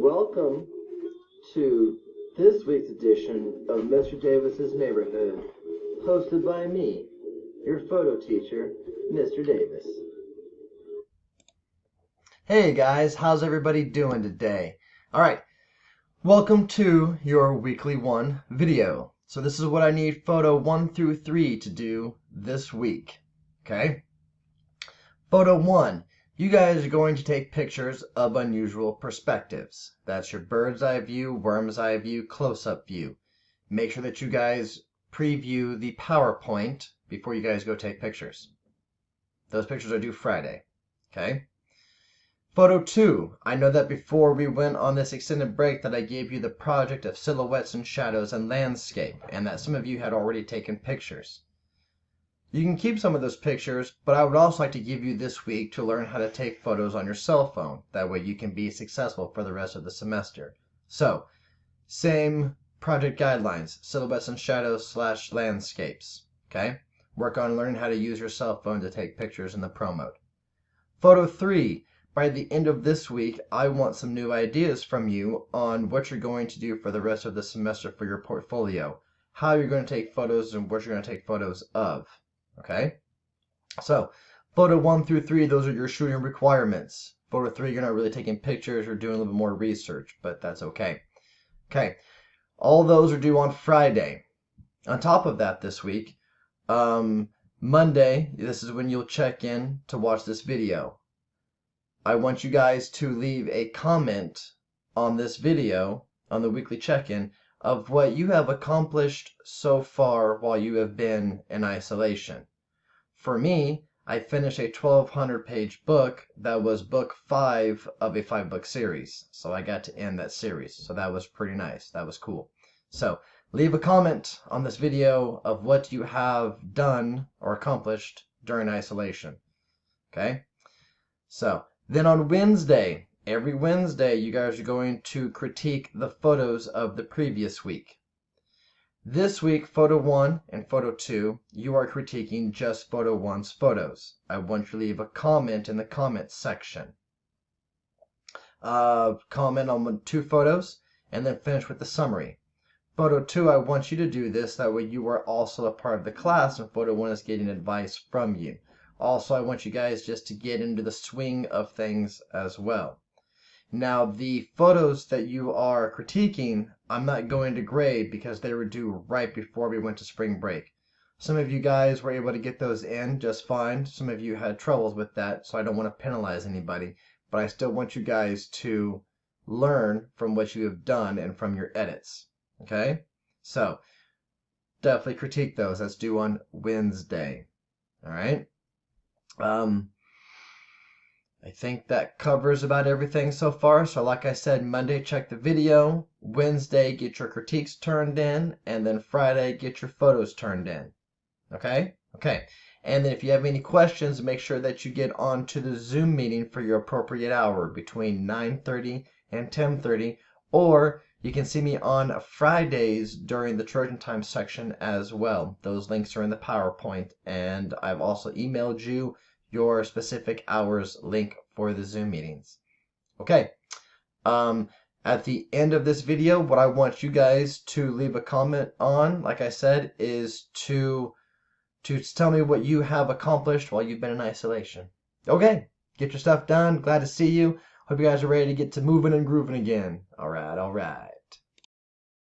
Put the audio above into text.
Welcome to this week's edition of Mr. Davis's Neighborhood, hosted by me, your photo teacher, Mr. Davis. Hey guys, how's everybody doing today? Alright, welcome to your weekly one video. So this is what I need photo 1 through 3 to do this week. Okay? Photo 1. You guys are going to take pictures of unusual perspectives. That's your bird's eye view, worm's eye view, close-up view. Make sure that you guys preview the PowerPoint before you guys go take pictures. Those pictures are due Friday. Okay? Photo 2. I know that before we went on this extended break that I gave you the project of silhouettes and shadows and landscape, and that some of you had already taken pictures. You can keep some of those pictures, but I would also like to give you this week to learn how to take photos on your cell phone. That way you can be successful for the rest of the semester. So, same project guidelines, silhouettes and shadows / landscapes. Okay? Work on learning how to use your cell phone to take pictures in the Pro Mode. Photo 3. By the end of this week, I want some new ideas from you on what you're going to do for the rest of the semester for your portfolio. How you're going to take photos and what you're going to take photos of. Okay? So, photo 1 through 3, those are your shooting requirements. Photo 3, you're not really taking pictures, you're doing a little bit more research, but that's okay. Okay, all those are due on Friday. On top of that this week, Monday, this is when you'll check in to watch this video. I want you guys to leave a comment on this video, on the weekly check-in, of what you have accomplished so far while you have been in isolation. For me, I finished a 1,200-page book that was book 5 of a 5-book series. So I got to end that series. So that was pretty nice. That was cool. So leave a comment on this video of what you have done or accomplished during isolation. Okay? So then on Wednesday, every Wednesday, you guys are going to critique the photos of the previous week. This week, photo 1 and photo 2, you are critiquing just photo 1's photos. I want you to leave a comment in the comments section. Comment on 2 photos and then finish with the summary. Photo 2, I want you to do this. That way you are also a part of the class and photo 1 is getting advice from you. Also, I want you guys just to get into the swing of things as well. Now, the photos that you are critiquing, I'm not going to grade because they were due right before we went to spring break. Some of you guys were able to get those in just fine. Some of you had troubles with that, so I don't want to penalize anybody. But I still want you guys to learn from what you have done and from your edits. Okay? So, definitely critique those. That's due on Wednesday. Alright? I think that covers about everything so far. So like I said, Monday, check the video. Wednesday, get your critiques turned in. And then Friday, get your photos turned in. Okay? Okay. And then if you have any questions, make sure that you get on to the Zoom meeting for your appropriate hour between 9:30 and 10:30. Or you can see me on Fridays during the Trojan Time section as well. Those links are in the PowerPoint. And I've also emailed you your specific hours link for the Zoom meetings. Okay. At the end of this video, what I want you guys to leave a comment on, like I said, is to tell me what you have accomplished while you've been in isolation. Okay. Get your stuff done. Glad to see you. Hope you guys are ready to get to moving and grooving again. All right.